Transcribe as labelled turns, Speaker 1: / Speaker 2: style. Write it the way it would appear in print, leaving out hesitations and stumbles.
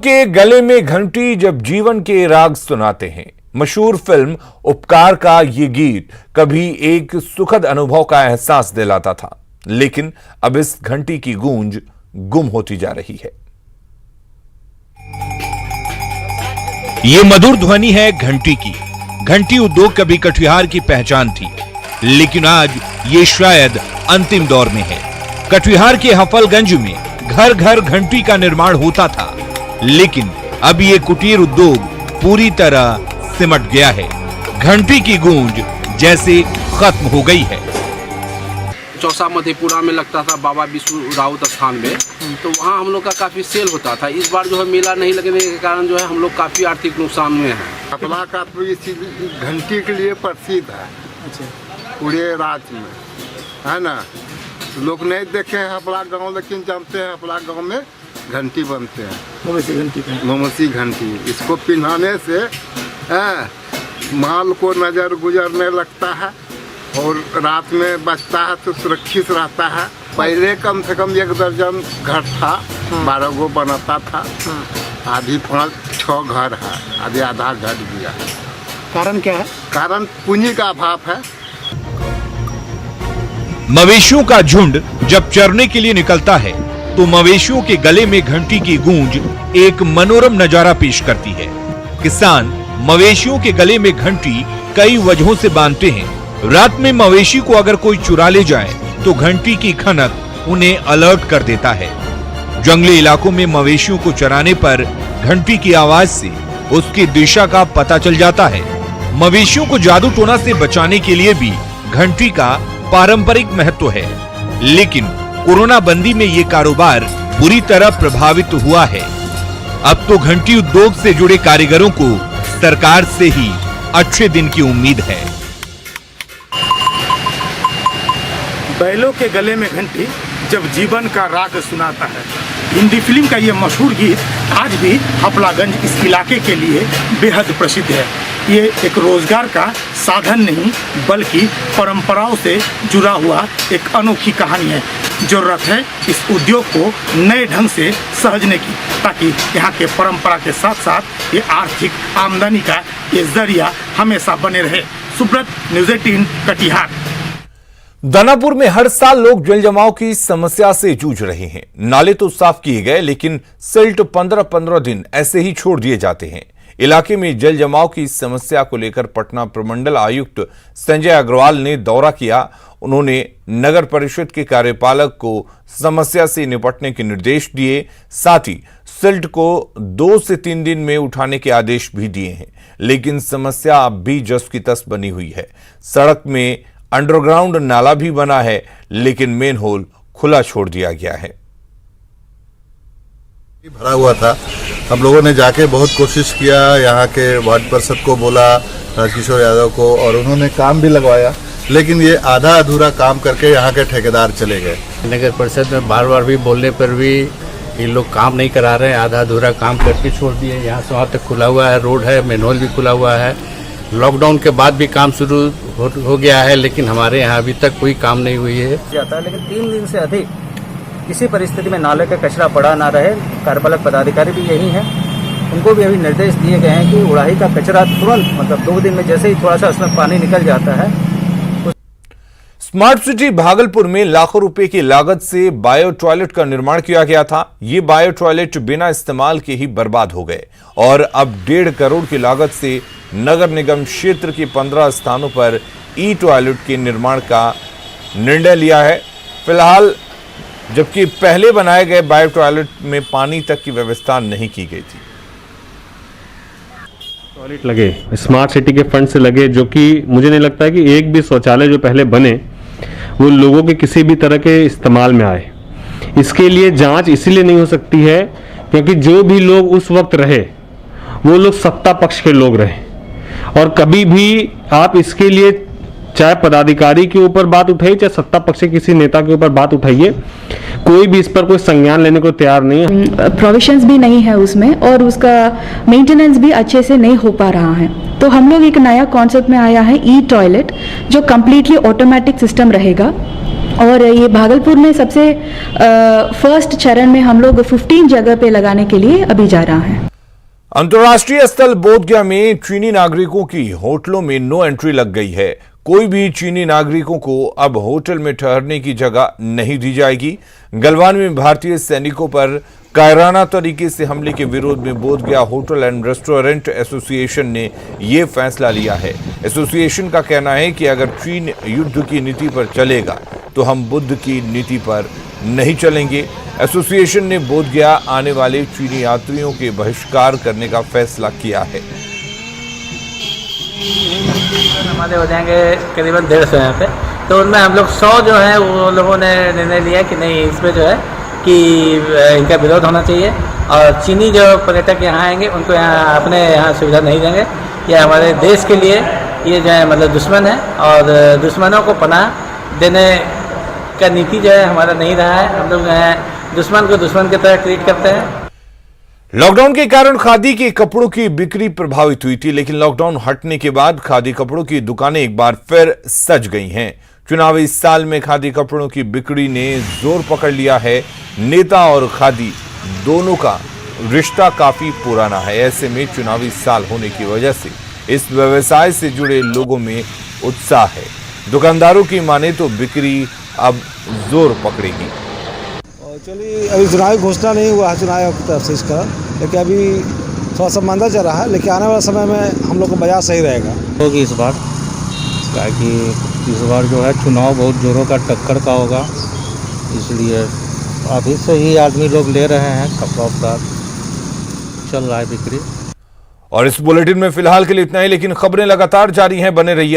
Speaker 1: के गले में घंटी जब जीवन के राग सुनाते हैं। मशहूर फिल्म उपकार का ये गीत कभी एक सुखद अनुभव का एहसास दिलाता था, लेकिन अब इस घंटी की गूंज गुम होती जा रही है।
Speaker 2: ये मधुर ध्वनि है घंटी की। घंटी उद्योग कभी कटिहार की पहचान थी, लेकिन आज ये शायद अंतिम दौर में है। कटिहार के हफलगंज में घर घर घंटी का निर्माण होता था, लेकिन अब ये कुटीर उद्योग पूरी तरह सिमट गया है। घंटी की गूंज जैसे खत्म हो गई है।
Speaker 3: चौसा मधेपुरा में लगता था बाबा विष्णु राउत स्थान में, तो वहाँ हम लोग का काफ़ी सेल होता था। इस बार जो है मेला नहीं लगने के कारण जो है हम लोग काफ़ी आर्थिक नुकसान में हैं।
Speaker 4: हपला का तो इसी घंटी के लिए प्रसिद्ध है। अच्छा। पूरे राज्य में है ना। लोग नहीं देखे हैं हपला गांव, लेकिन जानते हैं हपला गांव में घंटी बनते हैं। मोमसी घंटी इसको पिन्हाने से माल को नजर गुजरने लगता है और रात में बचता है तो सुरक्षित रहता है। पहले कम से कम 1 दर्जन घर था, 12 गो बनाता था। आधी 5-6 घर है, आधी आधा घट गया।
Speaker 5: कारण क्या है?
Speaker 4: कारण पूंजी का अभाव है।
Speaker 2: मवेशियों का झुंड जब चरने के लिए निकलता है तो मवेशियों के गले में घंटी की गूंज एक मनोरम नजारा पेश करती है। किसान मवेशियों के गले में घंटी कई वजहों से बांधते हैं। रात में मवेशी को अगर कोई चुरा ले जाए तो घंटी की खनक उन्हें अलर्ट कर देता है। जंगली इलाकों में मवेशियों को चराने पर घंटी की आवाज से उसकी दिशा का पता चल जाता है। मवेशियों को जादू टोना से बचाने के लिए भी घंटी का पारंपरिक महत्व है, लेकिन कोरोना बंदी में ये कारोबार बुरी तरह प्रभावित हुआ है। अब तो घंटी उद्योग से जुड़े कारीगरों को सरकार से ही अच्छे दिन की उम्मीद है।
Speaker 5: बैलों के गले में घंटी जब जीवन का राग सुनाता है। हिंदी फिल्म का ये मशहूर गीत आज भी हफलागंज इस इलाके के लिए बेहद प्रसिद्ध है। ये एक रोजगार का साधन नहीं, बल्कि परंपराओं से जुड़ा हुआ एक अनोखी कहानी है। जरूरत है इस उद्योग को नए ढंग से सहेजने की, ताकि यहाँ के परंपरा के साथ साथ ये आर्थिक आमदनी का ये जरिया हमेशा बने रहे। सुब्रत, न्यूज़ 18 कटिहार।
Speaker 1: दानापुर में हर साल लोग जल जमाव की समस्या से जूझ रहे हैं। नाले तो साफ किए गए, लेकिन सिल्ट 15-15 दिन ऐसे ही छोड़ दिए जाते हैं। इलाके में जल जमाव की समस्या को लेकर पटना प्रमंडल आयुक्त संजय अग्रवाल ने दौरा किया। उन्होंने नगर परिषद के कार्यपालक को समस्या से निपटने के निर्देश दिए। साथ ही सिल्ट को 2 से 3 दिन में उठाने के आदेश भी दिए हैं, लेकिन समस्या अब भी जस की तस बनी हुई है। सड़क में अंडरग्राउंड नाला भी बना है, लेकिन मेन होल खुला छोड़ दिया गया है।
Speaker 6: भरा हुआ था। हम लोगों ने जाके बहुत कोशिश किया, यहाँ के वार्ड पार्षद को बोला, राजकिशोर यादव को, और उन्होंने काम भी लगवाया, लेकिन ये आधा अधूरा काम करके यहाँ के ठेकेदार चले गए।
Speaker 7: नगर परिषद में बार बार भी बोलने पर भी ये लोग काम नहीं करा रहे हैं, आधा अधूरा काम करके छोड़ दिए। यहाँ से वहाँ तक खुला हुआ है, रोड है, मेनहोल भी खुला हुआ है। लॉकडाउन के बाद भी काम शुरू हो गया है, लेकिन हमारे यहाँ अभी तक कोई काम नहीं हुई है।
Speaker 8: लेकिन 3 दिन से अधिक किसी परिस्थिति में नाले का कचरा पड़ा ना रहे। कार्यपालक पदाधिकारी भी यही हैं, उनको भी अभी निर्देश दिए गए हैं कि उड़ाही का कचरा तुरंत, मतलब 2 दिन में जैसे ही थोड़ा सा उसमें पानी निकल जाता है।
Speaker 1: स्मार्ट सिटी भागलपुर में लाखों रुपए की लागत से बायो टॉयलेट का निर्माण किया गया था। ये बायो टॉयलेट बिना इस्तेमाल के ही बर्बाद हो गए और अब 1.5 करोड़ की लागत से नगर निगम क्षेत्र के 15 स्थानों पर ई टॉयलेट के निर्माण का निर्णय लिया है। फिलहाल जबकि पहले बनाए गए बायो टॉयलेट में पानी तक की व्यवस्था नहीं की गई थी।
Speaker 9: टॉयलेट लगे स्मार्ट सिटी के फंड से लगे, जो कि मुझे नहीं लगता है कि एक भी शौचालय जो पहले बने वो लोगों के किसी भी तरह के इस्तेमाल में आए। इसके लिए जांच इसीलिए नहीं हो सकती है क्योंकि जो भी लोग उस वक्त रहे वो लोग सत्ता पक्ष के लोग रहे, और कभी भी आप इसके लिए चाहे पदाधिकारी के ऊपर बात उठाइए, चाहे सत्ता पक्ष के किसी नेता के ऊपर बात उठाइए, कोई भी इस पर कोई संज्ञान लेने को तैयार नहीं है।
Speaker 10: प्रोविजंस भी नहीं है उसमें, और उसका मेंटेनेंस भी अच्छे से नहीं हो पा रहा है। तो हम लोग एक नया कॉन्सेप्ट में आया है ई टॉयलेट, जो कम्प्लीटली ऑटोमेटिक सिस्टम रहेगा और ये भागलपुर में सबसे फर्स्ट चरण में हम लोग 15 जगह पे लगाने के लिए अभी जा रहा है।
Speaker 1: अंतर्राष्ट्रीय स्थल बोधगया में चीनी नागरिकों की होटलों में नो एंट्री लग गई है। कोई भी चीनी नागरिकों को अब होटल में ठहरने की जगह नहीं दी जाएगी। गलवान में भारतीय सैनिकों पर कायराना तरीके से हमले के विरोध में Bodhgaya hotel and restaurant association ने यह फैसला लिया है। एसोसिएशन का कहना है कि अगर चीन युद्ध की नीति पर चलेगा तो हम बुद्ध की नीति पर नहीं चलेंगे। एसोसिएशन ने बोधगया आने वाले चीनी यात्रियों के बहिष्कार करने का फैसला किया है।
Speaker 11: हमारे हो जाएंगे करीबन 150 यहाँ पे, तो उनमें हम लोग 100 जो है वो लोगों ने निर्णय लिया कि नहीं, इसमें जो है कि इनका विरोध होना चाहिए और चीनी जो पर्यटक यहाँ आएंगे उनको यहाँ अपने यहाँ सुविधा नहीं देंगे। ये हमारे देश के लिए ये जो है मतलब दुश्मन है और दुश्मनों को पनाह देने का नीति जो है हमारा नहीं रहा है। हम लोग दुश्मन को दुश्मन की तरह ट्रीट करते हैं।
Speaker 1: लॉकडाउन के कारण खादी के कपड़ों की बिक्री प्रभावित हुई थी, लेकिन लॉकडाउन हटने के बाद खादी कपड़ों की दुकानें एक बार फिर सज गई हैं। चुनावी साल में खादी कपड़ों की बिक्री ने जोर पकड़ लिया है। नेता और खादी दोनों का रिश्ता काफी पुराना है। ऐसे में चुनावी साल होने की वजह से इस व्यवसाय से जुड़े लोगों में उत्साह है। दुकानदारों की माने तो बिक्री अब जोर पकड़ेगी।
Speaker 12: चलिए अभी चुनावी घोषणा नहीं हुआ है चुनाव आयोग की तरफ से इसका, लेकिन अभी थोड़ा सा मंदा चल रहा है, लेकिन आने वाले समय में हम लोग का बाजार सही रहेगा।
Speaker 7: होगी इस बार, ताकि इस बार जो है चुनाव बहुत जोरों का टक्कर का होगा, इसलिए अभी से ही आदमी लोग ले रहे हैं, कपड़ा उपड़ा चल रहा है बिक्री।
Speaker 1: और इस बुलेटिन में फिलहाल के लिए इतना ही, लेकिन खबरें लगातार जारी हैं, बने रहिए।